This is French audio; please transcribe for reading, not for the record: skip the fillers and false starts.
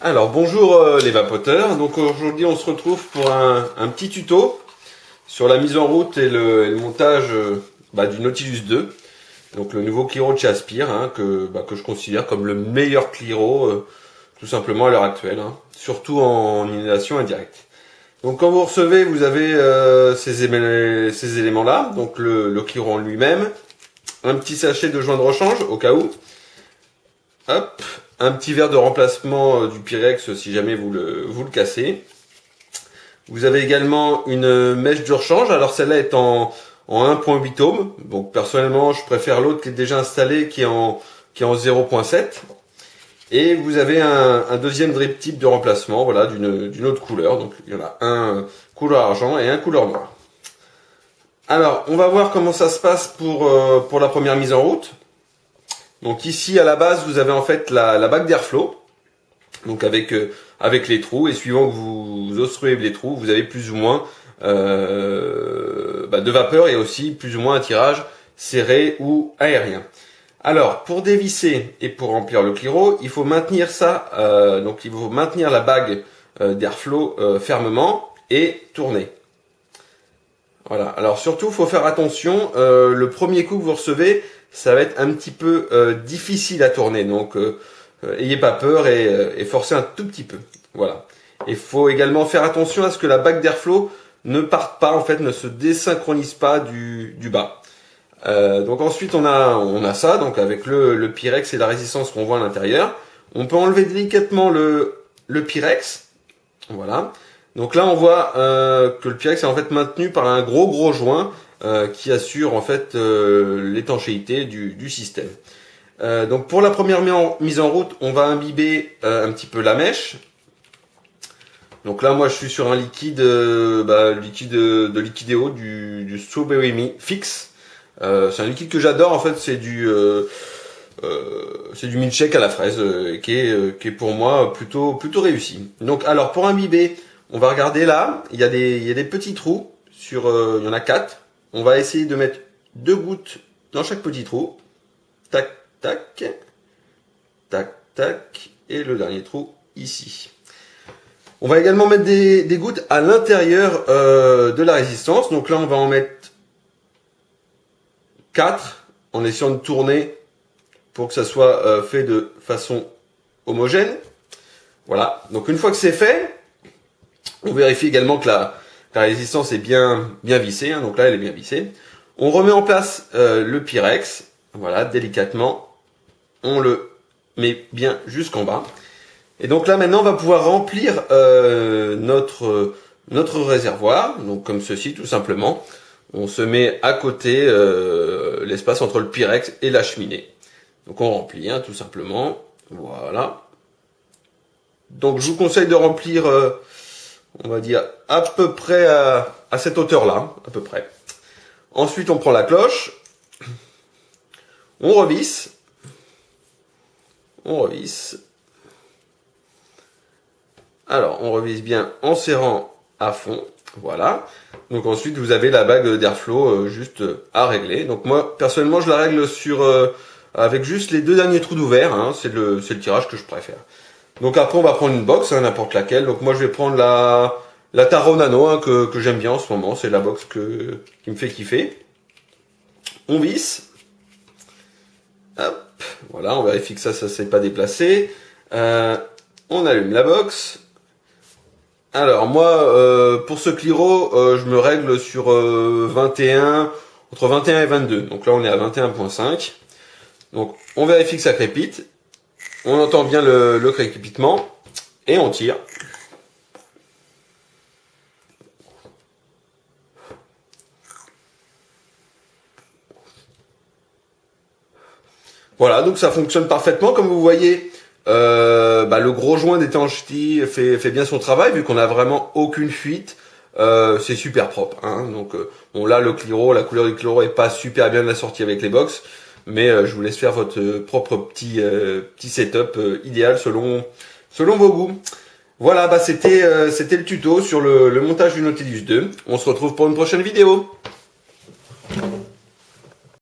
Alors bonjour les vapoteurs, donc aujourd'hui on se retrouve pour un petit tuto sur la mise en route et le montage du Nautilus 2, donc le nouveau Cliro de chez Aspire, que je considère comme le meilleur Cliro tout simplement à l'heure actuelle, surtout en inhalation indirecte. Donc quand vous recevez, vous avez ces éléments là, donc le Cliro en lui-même, un petit sachet de joint de rechange au cas où, hop, un petit verre de remplacement du Pyrex si jamais vous le cassez. Vous avez également une mèche de rechange. Alors celle-là est en 1.8 ohms. Donc personnellement, je préfère l'autre qui est déjà installé, qui est en 0.7. Et vous avez un deuxième drip tip de remplacement, voilà, d'une autre couleur. Donc il y en a un couleur argent et un couleur noir. Alors, on va voir comment ça se passe pour la première mise en route. Donc ici à la base vous avez en fait la bague d'airflow, donc avec les trous, et suivant que vous obstruez les trous, vous avez plus ou moins de vapeur et aussi plus ou moins un tirage serré ou aérien. Alors pour dévisser et pour remplir le Cliro, il faut maintenir ça, donc il faut maintenir la bague d'airflow fermement et tourner. Voilà. Alors surtout, il faut faire attention. Le premier coup que vous recevez, ça va être un petit peu difficile à tourner. Donc, ayez pas peur et forcez un tout petit peu. Voilà. Il faut également faire attention à ce que la bague d'airflow ne parte pas, en fait, ne se désynchronise pas du bas. Donc ensuite, on a ça, donc avec le Pyrex et la résistance qu'on voit à l'intérieur. On peut enlever délicatement le Pyrex. Voilà. Donc là, on voit que le Pyrex est en fait maintenu par un gros joint qui assure en fait l'étanchéité du système. Donc pour la première mise en route, on va imbiber un petit peu la mèche. Donc là, moi, je suis sur un liquide, liquide de Liquideo du Strawberry Fix. C'est un liquide que j'adore. En fait, c'est du milkshake à la fraise qui est pour moi plutôt réussi. Donc alors pour imbiber, on va regarder là, il y a des petits trous il y en a 4. On va essayer de mettre 2 gouttes dans chaque petit trou. Tac, tac, tac, tac, et le dernier trou ici. On va également mettre des gouttes à l'intérieur de la résistance. Donc là, on va en mettre 4 en essayant de tourner pour que ça soit fait de façon homogène. Voilà. Donc une fois que c'est fait, on vérifie également que la résistance est bien vissée, donc là elle est bien vissée. On remet en place le Pyrex, voilà, délicatement. On le met bien jusqu'en bas. Et donc là maintenant on va pouvoir remplir notre réservoir, donc comme ceci tout simplement. On se met à côté l'espace entre le Pyrex et la cheminée. Donc on remplit tout simplement, voilà. Donc je vous conseille de remplir on va dire à peu près à cette hauteur-là, à peu près. Ensuite, on prend la cloche, on revisse. Alors, on revisse bien en serrant à fond, voilà. Donc ensuite, vous avez la bague d'airflow juste à régler. Donc moi, personnellement, je la règle avec juste les 2 derniers trous d'ouvert. C'est le tirage que je préfère. Donc après on va prendre une box, n'importe laquelle. Donc moi je vais prendre la Taro Nano que j'aime bien en ce moment. C'est la box qui me fait kiffer. On visse. Hop, voilà, on vérifie que ça s'est pas déplacé. On allume la box. Alors moi pour ce Cliro, je me règle sur 21, entre 21 et 22. Donc là on est à 21.5. Donc on vérifie que ça crépite. On entend bien le crépitement et on tire. Voilà, donc ça fonctionne parfaitement. Comme vous voyez, le gros joint d'étanchéité fait bien son travail vu qu'on n'a vraiment aucune fuite. C'est super propre. Donc là le Cliro, la couleur du Cliro est pas super bien assortie avec les box. Mais je vous laisse faire votre propre petit setup idéal selon vos goûts. Voilà, c'était le tuto sur le montage du Nautilus 2. On se retrouve pour une prochaine vidéo.